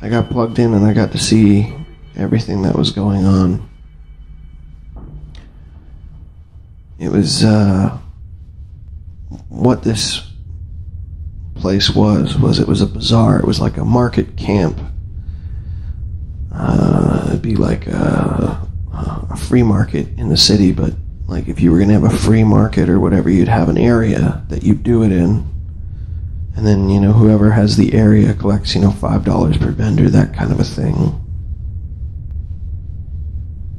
I got plugged in and I got to see everything that was going on. It was, what this place was it was a bazaar. It was like a market camp. It'd be like a free market in the city, but like if you were going to have a free market or whatever, you'd have an area that you'd do it in. And then, whoever has the area collects, $5 per vendor, that kind of a thing.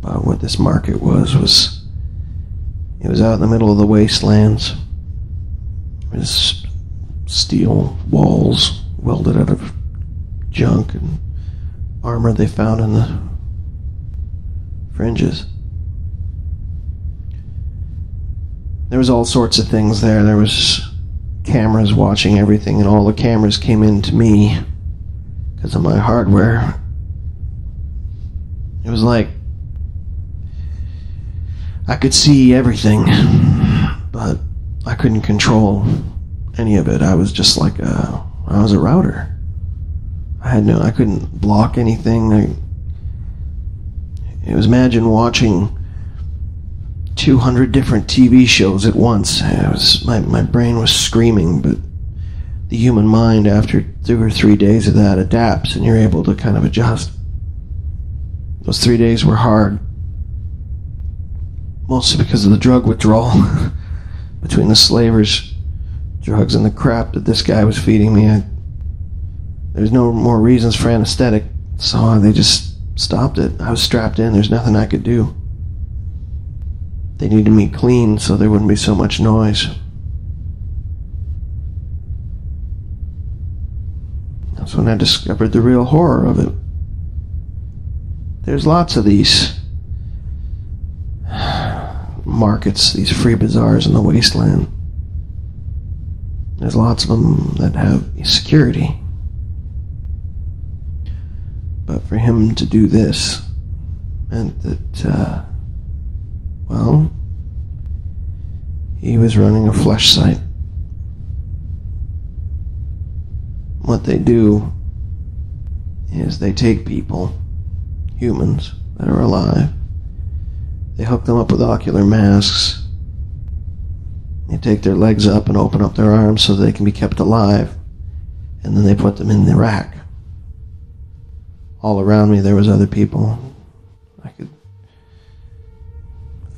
But what this market was it was out in the middle of the wastelands. It was steel walls welded out of junk and armor they found in the fringes. There was all sorts of things there. There was cameras watching everything, and all the cameras came in to me because of my hardware. It was like I could see everything, but I couldn't control any of it. I was just like I was a router. I couldn't block anything. It was, imagine watching 200 different TV shows at once. My brain was screaming, but the human mind, after 2 or 3 days of that, adapts, and you're able to kind of adjust. Those 3 days were hard, mostly because of the drug withdrawal. Between the slavers, drugs, and the crap that this guy was feeding me, there's no more reasons for anesthetic, so they just stopped it. I was strapped in. There's nothing I could do. They needed me clean so there wouldn't be so much noise. That's when I discovered the real horror of it. There's lots of these markets, these free bazaars in the wasteland. There's lots of them that have security. But for him to do this meant that, he was running a flesh site. What they do is they take people, humans that are alive, they hook them up with ocular masks, they take their legs up and open up their arms so they can be kept alive, and then they put them in the rack. All around me there was other people. I could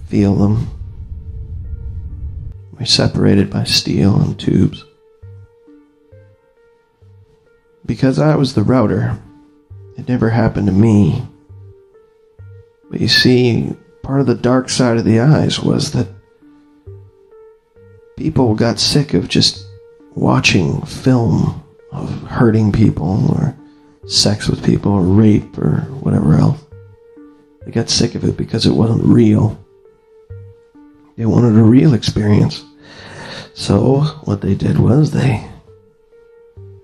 feel them. We're separated by steel and tubes. Because I was the router, it never happened to me. But you see, part of the dark side of the eyes was that people got sick of just watching film of hurting people or sex with people or rape or whatever else. They got sick of it because it wasn't real. They wanted a real experience. So what they did was they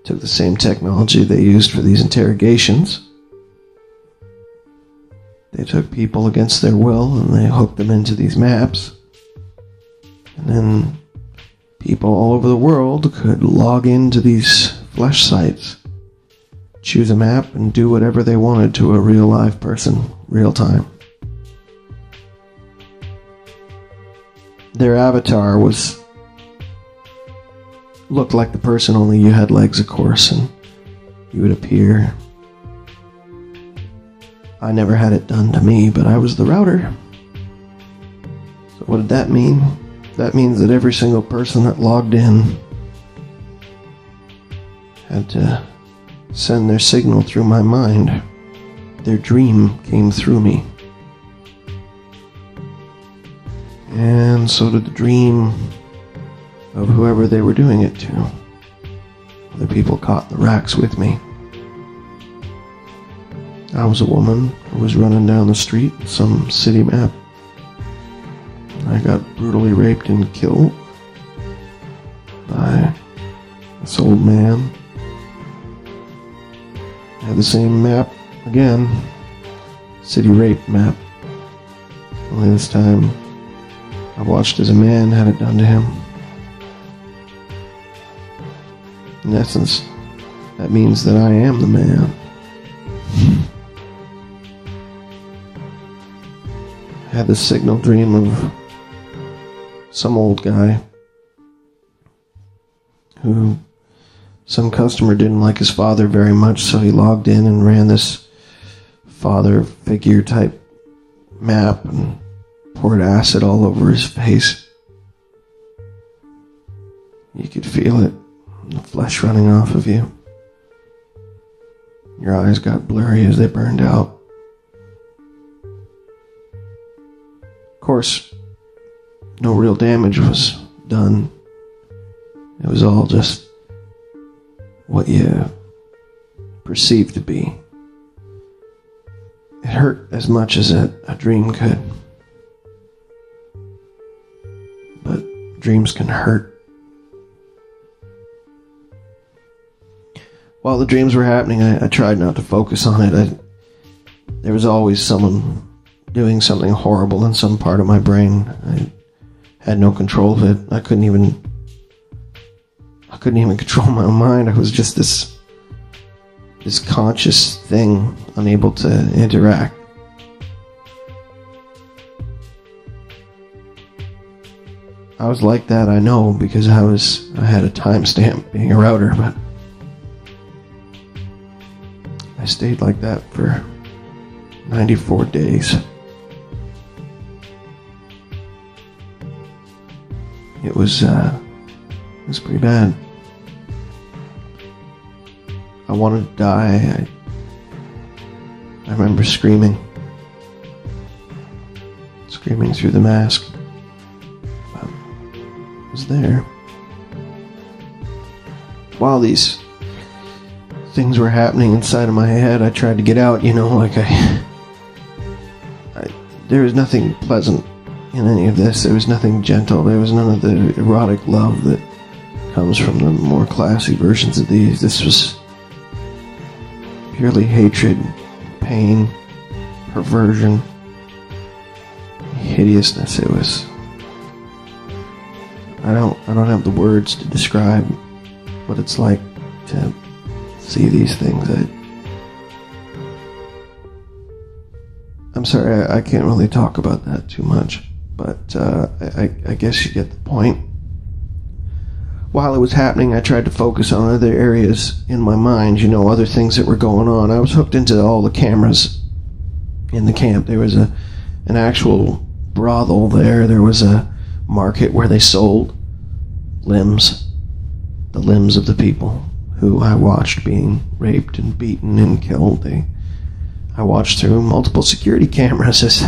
took the same technology they used for these interrogations. They took people against their will and they hooked them into these maps. And then people all over the world could log into these flesh sites, choose a map, and do whatever they wanted to a real live person, real time. Their avatar looked like the person, only you had legs, of course, and you would appear. I never had it done to me, but I was the router. So what did that mean? That means that every single person that logged in had to send their signal through my mind. Their dream came through me. And so did the dream of whoever they were doing it to. Other people caught in the racks with me. I was a woman who was running down the street with some city map. I got brutally raped and killed by this old man. I had the same map again. City rape map. Only this time I watched as a man had it done to him. In essence, that means that I am the man. I had this signal dream of some old guy who some customer didn't like his father very much, so he logged in and ran this father figure type map and poured acid all over his face. You could feel it, the flesh running off of you. Your eyes got blurry as they burned out. Of course, no real damage was done. It was all just what you perceived to be. It hurt as much as a dream could. But dreams can hurt. While the dreams were happening, I tried not to focus on it. There was always someone doing something horrible in some part of my brain. I had no control of it. I couldn't even control my own mind. I was just this conscious thing, unable to interact. I was like that, I know, because I had a timestamp being a router, but I stayed like that for 94 days. It was pretty bad. I wanted to die. I remember screaming through the mask. It was there. While these things were happening inside of my head, I tried to get out, like there was nothing pleasant in any of this. There was nothing gentle. There was none of the erotic love that comes from the more classy versions of these. This was purely hatred, pain, perversion, hideousness. It was... I don't have the words to describe what it's like to see these things. I'm sorry, I can't really talk about that too much, but I guess you get the point. While it was happening, I tried to focus on other areas in my mind, other things that were going on. I was hooked into all the cameras in the camp. There was an actual brothel there. There was a market where they sold limbs, the limbs of the people who I watched being raped and beaten and killed. I watched through multiple security cameras as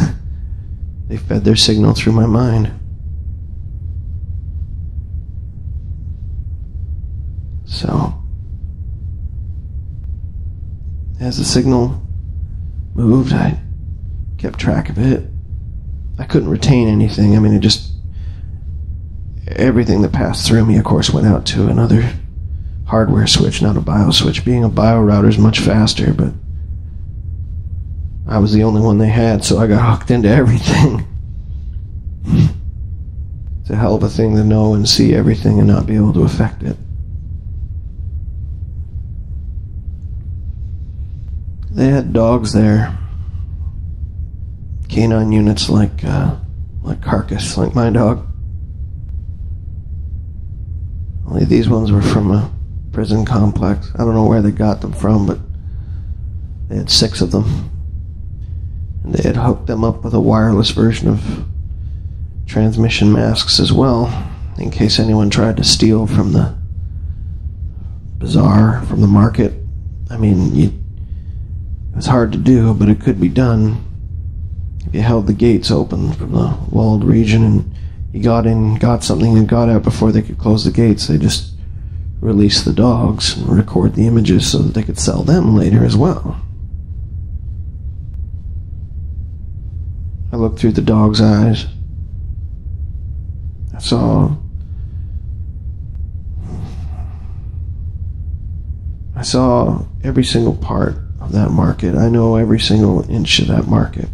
they fed their signal through my mind. So, as the signal moved, I kept track of it. I couldn't retain anything. Everything that passed through me, of course, went out to another hardware switch, not a bio switch. Being a bio router is much faster, but I was the only one they had, so I got hooked into everything. It's a hell of a thing to know and see everything and not be able to affect it. They had dogs there. Canine units like Carcass, like my dog. Only these ones were from a prison complex. I don't know where they got them from, but they had 6 of them. And they had hooked them up with a wireless version of transmission masks as well, in case anyone tried to steal from the bazaar, from the market. It was hard to do, but it could be done. If you held the gates open from the walled region and you got in, got something, and got out before they could close the gates, they just released the dogs and record the images so that they could sell them later as well. I looked through the dog's eyes. I saw every single part of that market. I know every single inch of that market.